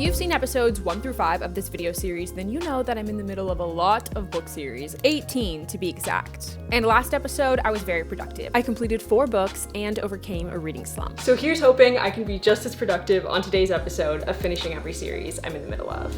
you've seen episodes 1 through 5 of this video series, then you know that I'm in the middle of a lot of book series, 18 to be exact. And last episode, I was very productive. I completed 4 books and overcame a reading slump. So here's hoping I can be just as productive on today's episode of finishing every series I'm in the middle of.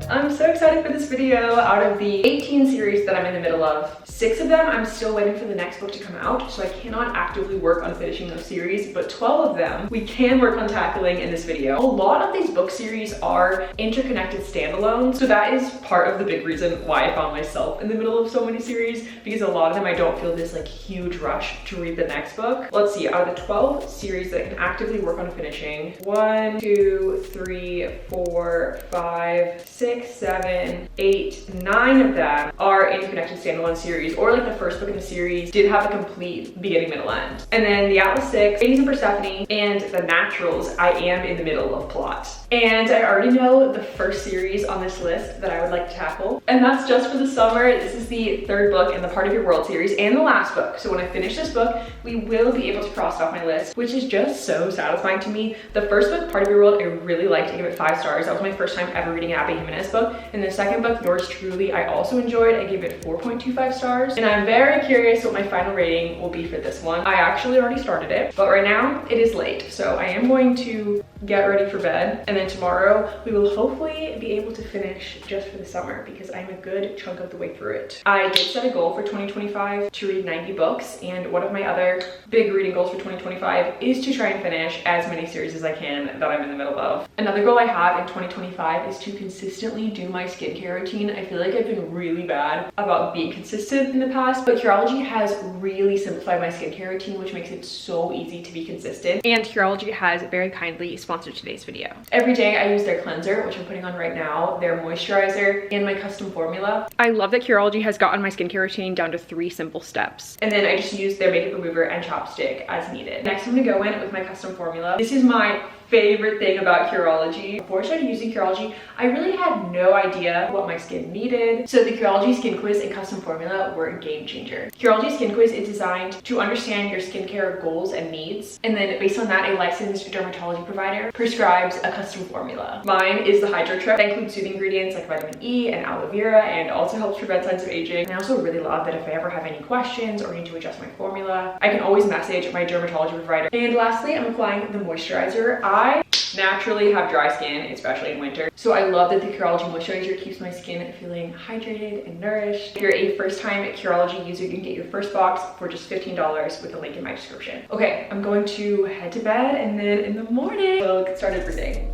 I'm so excited for this video. Out of the 18 series that I'm in the middle of, 6 of them I'm still waiting for the next book to come out, so I cannot actively work on finishing those series, but 12 of them we can work on tackling in this video. A lot of these book series are interconnected standalones, so that is part of the big reason why I found myself in the middle of so many series, because a lot of them I don't feel this like huge rush to read the next book. Let's see, out of the 12 series that I can actively work on finishing, 1, 2, 3, 4, 5, 6, 7, 8, 9 of them are interconnected standalone series, or like the first book in the series did have a complete beginning, middle, end. And then the Atlas 6, Ladies and Persephone, and the Naturals, I am in the middle of plot. And I already know the first series on this list that I would like to tackle, and that's Just for the Summer. This is the 3rd book in the Part of Your World series and the last book. So when I finish this book, we will be able to cross it off my list, which is just so satisfying to me. The first book, Part of Your World, I really liked. I give it 5 stars. That was my first time ever reading an Abby Jimenez book. And the second book, Yours Truly, I also enjoyed. I gave it 4.25 stars. And I'm very curious what my final rating will be for this one. I actually already started it, but right now it is late. So I am going to get ready for bed, and then tomorrow we will hopefully be able to finish Just for the Summer, because I'm a good chunk of the way through it. I did set a goal for 2025 to read 90 books, and one of my other big reading goals for 2025 is to try and finish as many series as I can that I'm in the middle of. Another goal I have in 2025 is to consistently do my skincare routine. I feel like I've been really bad about being consistent in the past, but Curology has really simplified my skincare routine, which makes it so easy to be consistent. And Curology has very kindly sponsored today's video. Every day I use their cleanser, which I'm putting on right now, their moisturizer, and my custom formula. I love that Curology has gotten my skincare routine down to 3 simple steps. And then I just use their makeup remover and chapstick as needed. Next I'm gonna go in with my custom formula. This is my favorite thing about Curology. Before I started using Curology, I really had no idea what my skin needed. So the Curology Skin Quiz and custom formula were a game changer. Curology Skin Quiz is designed to understand your skincare goals and needs. And then based on that, a licensed dermatology provider prescribes a custom formula. Mine is the Hydro Trip. That includes soothing ingredients like vitamin E and aloe vera, and also helps prevent signs of aging. And I also really love that if I ever have any questions or need to adjust my formula, I can always message my dermatology provider. And lastly, I'm applying the moisturizer. I naturally have dry skin, especially in winter, so I love that the Curology moisturizer keeps my skin feeling hydrated and nourished. If you're a first-time Curology user, you can get your first box for just $15 with the link in my description. Okay, I'm going to head to bed, and then in the morning we'll get started for the day.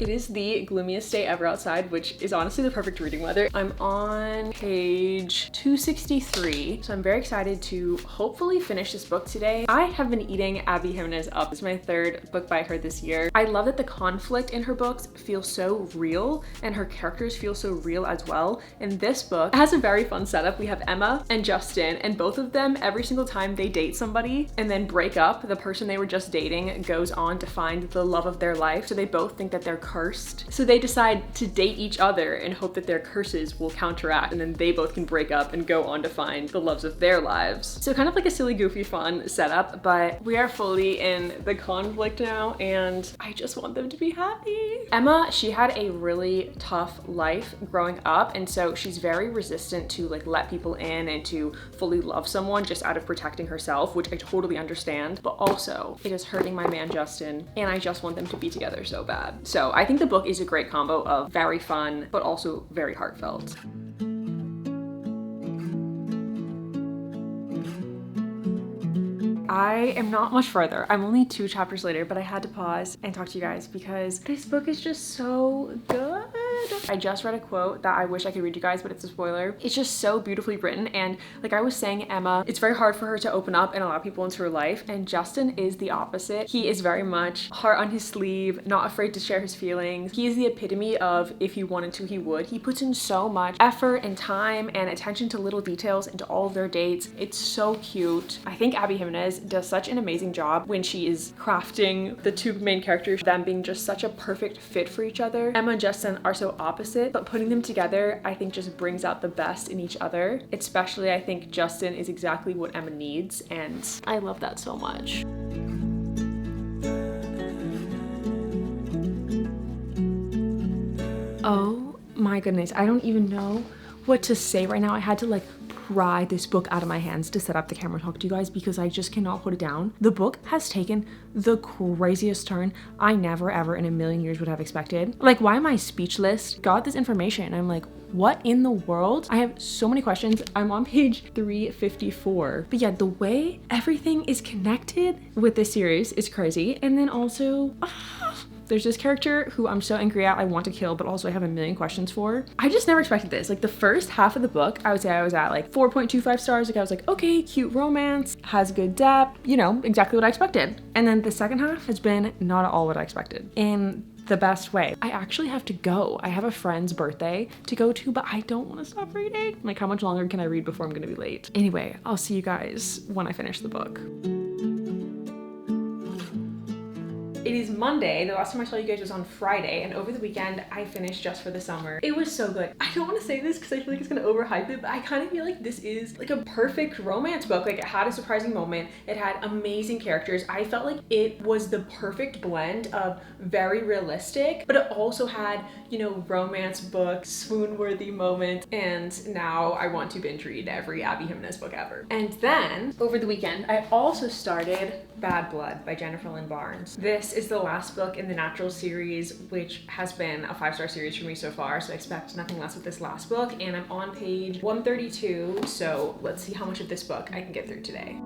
It is the gloomiest day ever outside, which is honestly the perfect reading weather. I'm on page 263, so I'm very excited to hopefully finish this book today. I have been eating Abby Jimenez up. It's my 3rd book by her this year. I love that the conflict in her books feels so real, and her characters feel so real as well. And this book has a very fun setup. We have Emma and Justin, and both of them, every single time they date somebody and then break up, the person they were just dating goes on to find the love of their life. So they both think that they're cursed. So they decide to date each other and hope that their curses will counteract, and then they both can break up and go on to find the loves of their lives. So kind of like a silly, goofy, fun setup, but we are fully in the conflict now, and I just want them to be happy. Emma, she had a really tough life growing up, and so she's very resistant to like let people in and to fully love someone just out of protecting herself, which I totally understand, but also it is hurting my man Justin, and I just want them to be together so bad. So I think the book is a great combo of very fun, but also very heartfelt. I am not much further. I'm only 2 chapters later, but I had to pause and talk to you guys because this book is just so good. I just read a quote that I wish I could read you guys, but it's a spoiler. It's just so beautifully written, and like I was saying, Emma, it's very hard for her to open up and allow people into her life, and Justin is the opposite. He is very much heart on his sleeve, not afraid to share his feelings. He is the epitome of if he wanted to, he would. He puts in so much effort and time and attention to little details into all of their dates. It's so cute. I think Abby Jimenez does such an amazing job when she is crafting the 2 main characters, them being just such a perfect fit for each other. Emma and Justin are so opposite, but putting them together I think just brings out the best in each other. Especially I think Justin is exactly what Emma needs, and I love that so much. Oh my goodness, I don't even know what to say right now. I had to like pry this book out of my hands to set up the camera talk to you guys because I just cannot put it down. The book has taken the craziest turn I never ever in a million years would have expected. Like, why am I speechless? Got this information. I'm like, what in the world? I have so many questions. I'm on page 354. But yeah, the way everything is connected with this series is crazy. And then also, there's this character who I'm so angry at, I want to kill, but also I have a million questions for. I just never expected this. Like the first half of the book, I would say I was at like 4.25 stars. Like I was like, okay, cute romance, has good depth, you know, exactly what I expected. And then the second half has been not at all what I expected. In the best way. I actually have to go. I have a friend's birthday to go to, but I don't want to stop reading. Like, how much longer can I read before I'm gonna be late? Anyway, I'll see you guys when I finish the book. It is Monday. The last time I saw you guys was on Friday, and over the weekend I finished Just for the Summer. It was so good. I don't want to say this because I feel like it's gonna overhype it, but I kind of feel like this is like a perfect romance book. Like, it had a surprising moment. It had amazing characters. I felt like it was the perfect blend of very realistic, but it also had, you know, romance book, swoon-worthy moment, and now I want to binge read every Abby Jimenez book ever. And then over the weekend, I also started Bad Blood by Jennifer Lynn Barnes. This is the last book in the Natural series, which has been a 5-star series for me so far, so I expect nothing less with this last book, and I'm on page 132, so let's see how much of this book I can get through today.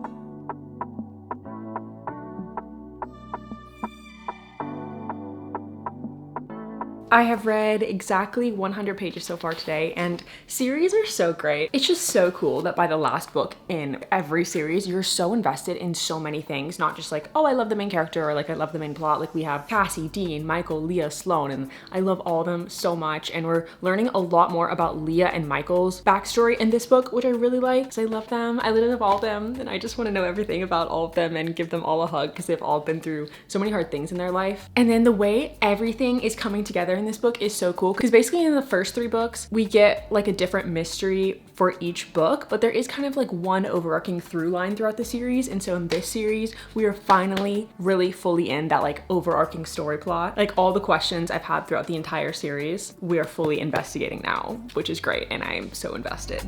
I have read exactly 100 pages so far today, and series are so great. It's just so cool that by the last book in every series, you're so invested in so many things, not just like, oh, I love the main character, or like I love the main plot. Like we have Cassie, Dean, Michael, Leah, Sloane, and I love all of them so much. And we're learning a lot more about Leah and Michael's backstory in this book, which I really like because I love them. I literally love all of them, and I just want to know everything about all of them and give them all a hug because they've all been through so many hard things in their life. And then the way everything is coming together in this book is so cool because basically in the first 3 books we get like a different mystery for each book, but there is kind of like one overarching through line throughout the series. And so in this series we are finally really fully in that like overarching story plot. Like all the questions I've had throughout the entire series we are fully investigating now, which is great, and I am so invested.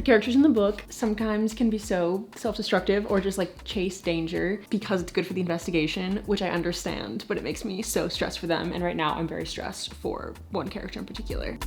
Characters in the book sometimes can be so self-destructive or just like chase danger because it's good for the investigation, which I understand, but it makes me so stressed for them. And right now I'm very stressed for one character in particular.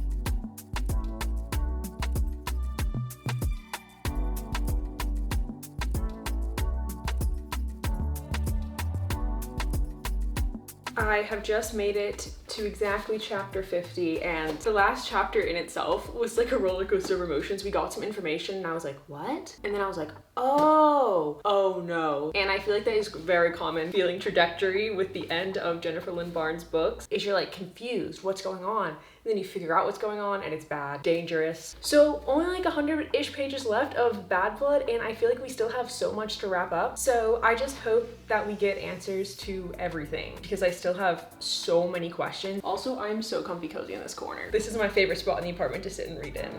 I have just made it to exactly chapter 50, and the last chapter in itself was like a roller coaster of emotions. We got some information and I was like, what? And then I was like, oh no. And I feel like that is very common feeling trajectory with the end of Jennifer Lynn Barnes' books, is you're like confused, what's going on? And then you figure out what's going on and it's bad, dangerous. So only like 100-ish pages left of Bad Blood, and I feel like we still have so much to wrap up. So I just hope that we get answers to everything because I still have so many questions. Also, I'm so comfy cozy in this corner. This is my favorite spot in the apartment to sit and read in.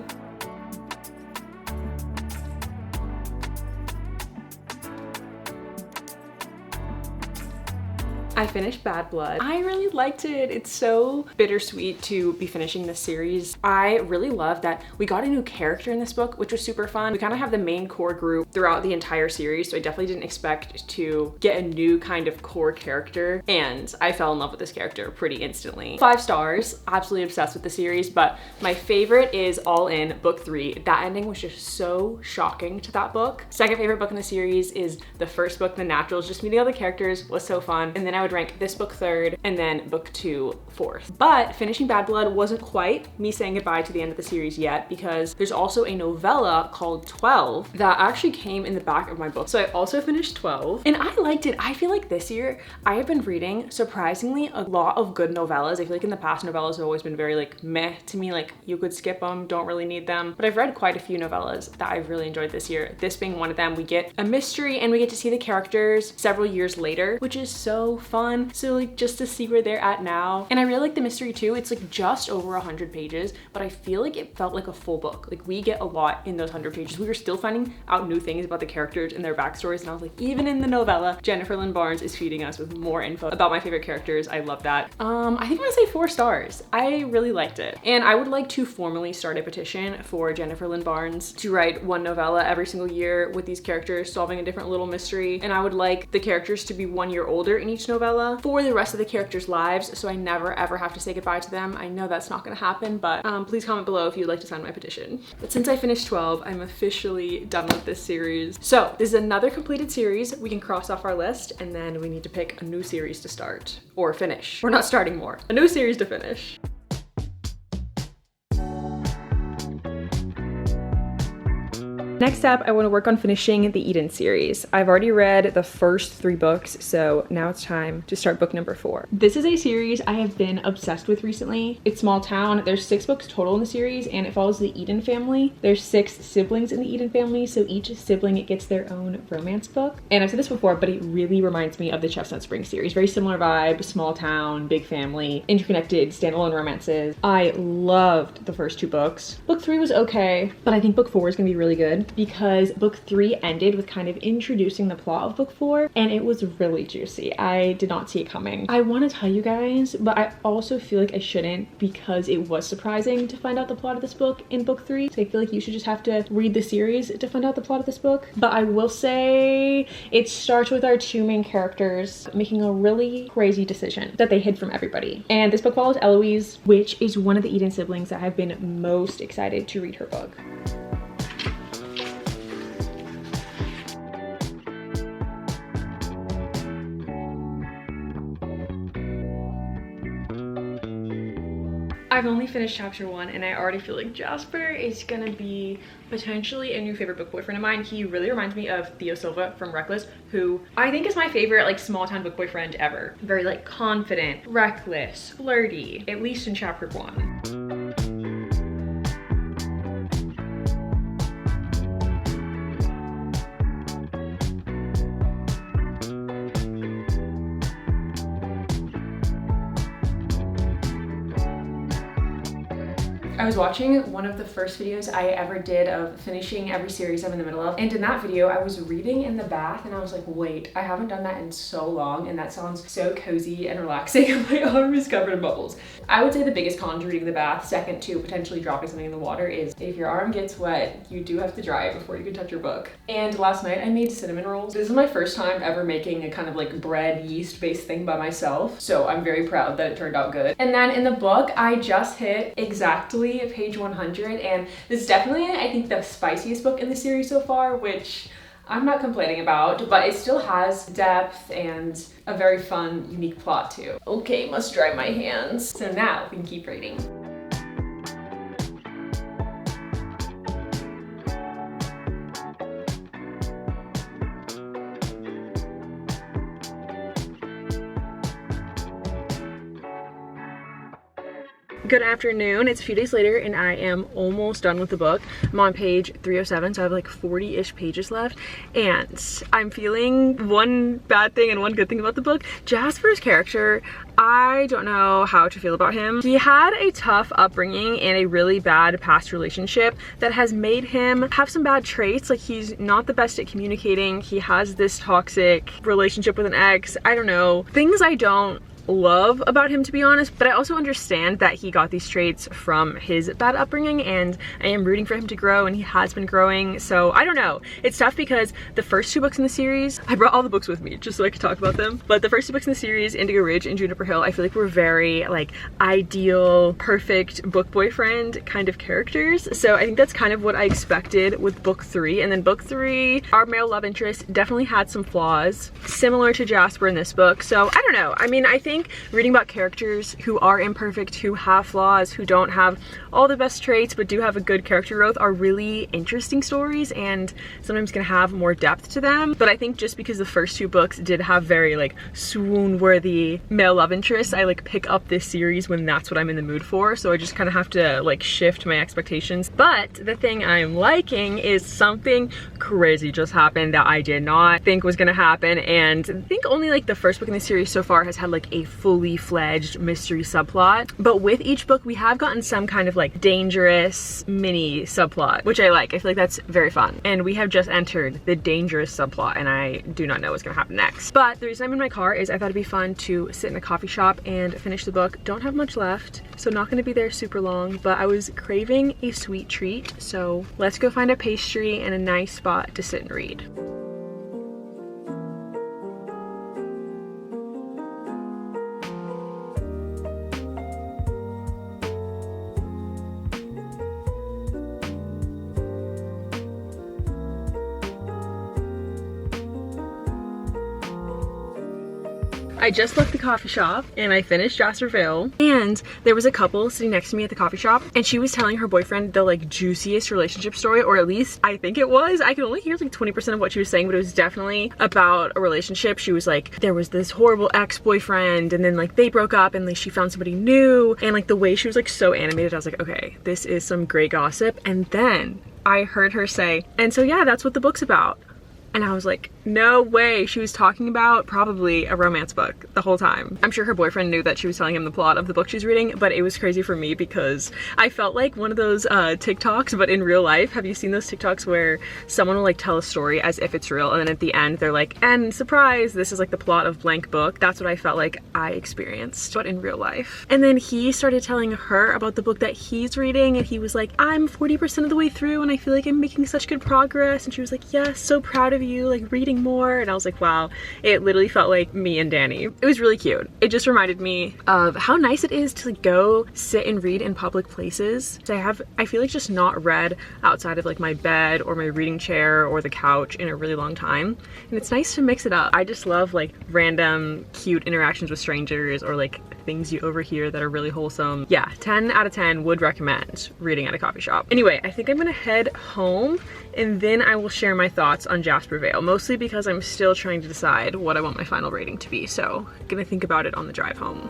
I finished Bad Blood. I really liked it. It's so bittersweet to be finishing this series. I really love that we got a new character in this book, which was super fun. We kind of have the main core group throughout the entire series, so I definitely didn't expect to get a new kind of core character, and I fell in love with this character pretty instantly. 5 stars, absolutely obsessed with the series, but my favorite is All In book 3. That ending was just so shocking to that book. Second favorite book in the series is the first book, The Naturals. Just meeting all the characters was so fun, and then I would rank this book 3rd and then book 2 4th. But finishing Bad Blood wasn't quite me saying goodbye to the end of the series yet, because there's also a novella called 12 that actually came in the back of my book. So I also finished 12 and I liked it. I feel like this year I have been reading surprisingly a lot of good novellas. I feel like in the past novellas have always been very like meh to me, like you could skip them, don't really need them. But I've read quite a few novellas that I've really enjoyed this year. This being one of them. We get a mystery and we get to see the characters several years later, which is so fun. fun. So like just to see where they're at now. And I really like the mystery too. It's like just over 100 pages, but I feel like it felt like a full book. Like we get a lot in those 100 pages. We were still finding out new things about the characters and their backstories. And I was like, even in the novella, Jennifer Lynn Barnes is feeding us with more info about my favorite characters. I love that. I think I'm gonna say 4 stars. I really liked it. And I would like to formally start a petition for Jennifer Lynn Barnes to write one novella every single year with these characters solving a different little mystery. And I would like the characters to be 1 year older in each novella for the rest of the characters' lives, so I never ever have to say goodbye to them. I know that's not gonna happen, but please comment below if you'd like to sign my petition. But since I finished 12, I'm officially done with this series. So this is another completed series we can cross off our list, and then we need to pick a new series to start or finish. We're not starting more. A new series to finish. Next up, I want to work on finishing the Eden series. I've already read the first 3 books, so now it's time to start book number 4. This is a series I have been obsessed with recently. It's small town. There's 6 books total in the series, and it follows the Eden family. There's 6 siblings in the Eden family, so each sibling gets their own romance book. And I've said this before, but it really reminds me of the Chestnut Springs series. Very similar vibe, small town, big family, interconnected, standalone romances. I loved the first 2 books. Book 3 was okay, but I think book 4 is gonna be really good, because book 3 ended with kind of introducing the plot of book 4, and it was really juicy. I did not see it coming. I want to tell you guys, but I also feel like I shouldn't, because it was surprising to find out the plot of this book in book 3. So I feel like you should just have to read the series to find out the plot of this book. But I will say it starts with our 2 main characters making a really crazy decision that they hid from everybody. And this book follows Eloise, which is one of the Eden siblings that I've been most excited to read her book. I've only finished chapter 1, and I already feel like Jasper is gonna be potentially a new favorite book boyfriend of mine. He really reminds me of Theo Silva from Reckless, who I think is my favorite like small town book boyfriend ever. Very like confident, reckless, flirty, at least in chapter 1. I was watching one of the first videos I ever did of finishing every series I'm in the middle of, and in that video I was reading in the bath, and I was like, wait, I haven't done that in so long, and that sounds so cozy and relaxing. My arm is covered in bubbles. I would say the biggest con to reading in the bath, second to potentially dropping something in the water, is if your arm gets wet, you do have to dry it before you can touch your book. And last night I made cinnamon rolls. This is my first time ever making a kind of like bread yeast based thing by myself, so I'm very proud that it turned out good. And then in the book I just hit exactly page 100, and this is definitely, I think, the spiciest book in the series so far, which I'm not complaining about, but it still has depth and a very fun, unique plot too. Okay, must dry my hands. So now we can keep reading. Good afternoon. It's a few days later and I am almost done with the book. I'm on page 307, so I have like 40-ish pages left, and I'm feeling one bad thing and one good thing about the book. Jasper's character, I don't know how to feel about him. He had a tough upbringing and a really bad past relationship that has made him have some bad traits. Like, he's not the best at communicating. He has this toxic relationship with an ex. I don't know. Things I don't love about him, to be honest, but I also understand that he got these traits from his bad upbringing, and I am rooting for him to grow, and he has been growing. So I don't know, it's tough because the first 2 books in the series, I brought all the books with me just so I could talk about them, but the first 2 books in the series, Indigo Ridge and Juniper Hill, I feel like were very like ideal, perfect book boyfriend kind of characters. So I think that's kind of what I expected with book 3. And then book 3, our male love interest definitely had some flaws similar to Jasper in this book. So I don't know, I mean, I think think reading about characters who are imperfect, who have flaws, who don't have all the best traits but do have a good character growth are really interesting stories and sometimes can have more depth to them. But I think just because the first two books did have very like swoon-worthy male love interests, I like pick up this series when that's what I'm in the mood for, so I just kind of have to like shift my expectations. But the thing I'm liking is something crazy just happened that I did not think was gonna happen, and I think only like the first book in the series so far has had like a fully fledged mystery subplot, but with each book we have gotten some kind of like dangerous mini subplot, which I like. I feel like that's very fun, and we have just entered the dangerous subplot and I do not know what's gonna happen next. But the reason I'm in my car is I thought it'd be fun to sit in a coffee shop and finish the book. Don't have much left, so not gonna be there super long, but I was craving a sweet treat, so let's go find a pastry and a nice spot to sit and read. I just left the coffee shop and I finished Jasper, Vale, and there was a couple sitting next to me at the coffee shop and she was telling her boyfriend the like juiciest relationship story, or at least I think it was. I could only hear like 20% of what she was saying, but it was definitely about a relationship. She was like, there was this horrible ex-boyfriend and then like they broke up and like she found somebody new, and like the way she was like so animated, I was like, okay, this is some great gossip. And then I heard her say, and so yeah, that's what the book's about. And I was like, no way. She was talking about probably a romance book the whole time. I'm sure her boyfriend knew that she was telling him the plot of the book she's reading, but it was crazy for me because I felt like one of those TikToks, but in real life. Have you seen those TikToks where someone will like tell a story as if it's real and then at the end they're like, and surprise, this is like the plot of blank book? That's what I felt like I experienced, but in real life. And then he started telling her about the book that he's reading and he was like, I'm 40% of the way through and I feel like I'm making such good progress. And she was like, yes, so proud of you, like reading more. And I was like, wow, it literally felt like me and Danny. It was really cute. It just reminded me of how nice it is to like go sit and read in public places. So I feel like just not read outside of like my bed or my reading chair or the couch in a really long time, and it's nice to mix it up. I just love like random cute interactions with strangers or like things you overhear that are really wholesome. Yeah, 10 out of 10 would recommend reading at a coffee shop. Anyway, I think I'm gonna head home and then I will share my thoughts on Jasper, Vale, mostly because I'm still trying to decide what I want my final rating to be, so I'm gonna think about it on the drive home.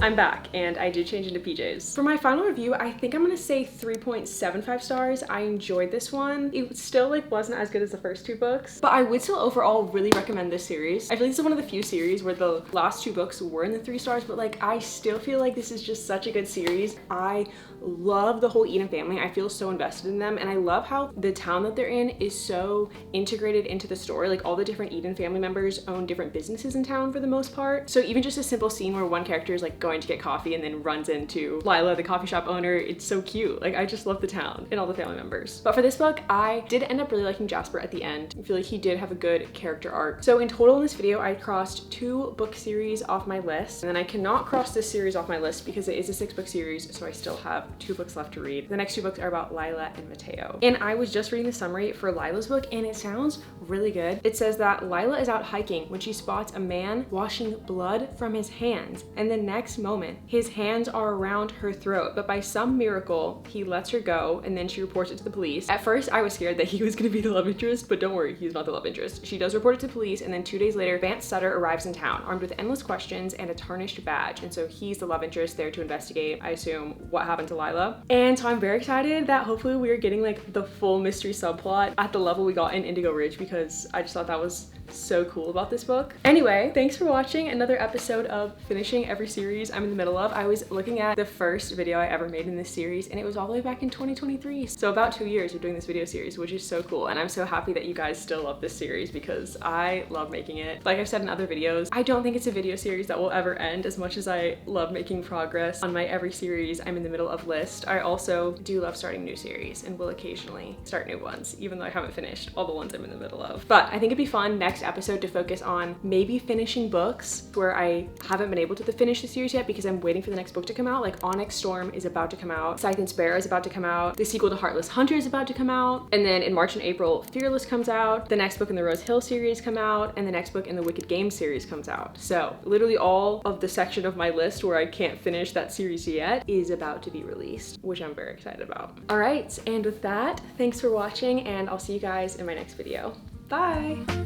I'm back and I did change into PJs. For my final review, I think I'm gonna say 3.75 stars. I enjoyed this one. It still like wasn't as good as the first two books, but I would still overall really recommend this series. I feel like this is one of the few series where the last two books were in the 3 stars, but like I still feel like this is just such a good series. I love the whole Eden family. I feel so invested in them, and I love how the town that they're in is so integrated into the story. Like all the different Eden family members own different businesses in town for the most part. So even just a simple scene where one character is like going to get coffee and then runs into Lila, the coffee shop owner, it's so cute. Like I just love the town and all the family members. But for this book, I did end up really liking Jasper at the end. I feel like he did have a good character arc. So in total in this video, I crossed 2 book series off my list, and then I cannot cross this series off my list because it is a 6-book series, so I still have 2 books left to read. The next 2 books are about Lila and Mateo. And I was just reading the summary for Lila's book and it sounds really good. It says that Lila is out hiking when she spots a man washing blood from his hands, and the next moment his hands are around her throat, but by some miracle he lets her go, and then she reports it to the police. At first I was scared that he was gonna be the love interest, but don't worry, he's not the love interest. She does report it to police, and then 2 days later Vance Sutter arrives in town armed with endless questions and a tarnished badge, and so he's the love interest there to investigate, I assume, what happened to Lila. And so I'm very excited that hopefully we're getting like the full mystery subplot at the level we got in Indigo Ridge, because I just thought that was so cool about this book. Anyway, thanks for watching another episode of finishing every series I'm in the middle of. I was looking at the first video I ever made in this series and it was all the way back in 2023. So about 2 years of doing this video series, which is so cool. And I'm so happy that you guys still love this series because I love making it. Like I've said in other videos, I don't think it's a video series that will ever end as much as I love making progress on my every series I'm in the middle of list. I also do love starting new series and will occasionally start new ones, even though I haven't finished all the ones I'm in the middle of. But I think it'd be fun next next episode to focus on maybe finishing books where I haven't been able to finish the series yet because I'm waiting for the next book to come out. Like Onyx Storm is about to come out, Scythe and Sparrow is about to come out, the sequel to Heartless Hunter is about to come out, and then in March and April, Fearless comes out, the next book in the Rose Hill series come out, and the next book in the Wicked Games series comes out. So literally all of the section of my list where I can't finish that series yet is about to be released, which I'm very excited about. All right, and with that, thanks for watching, and I'll see you guys in my next video. Bye.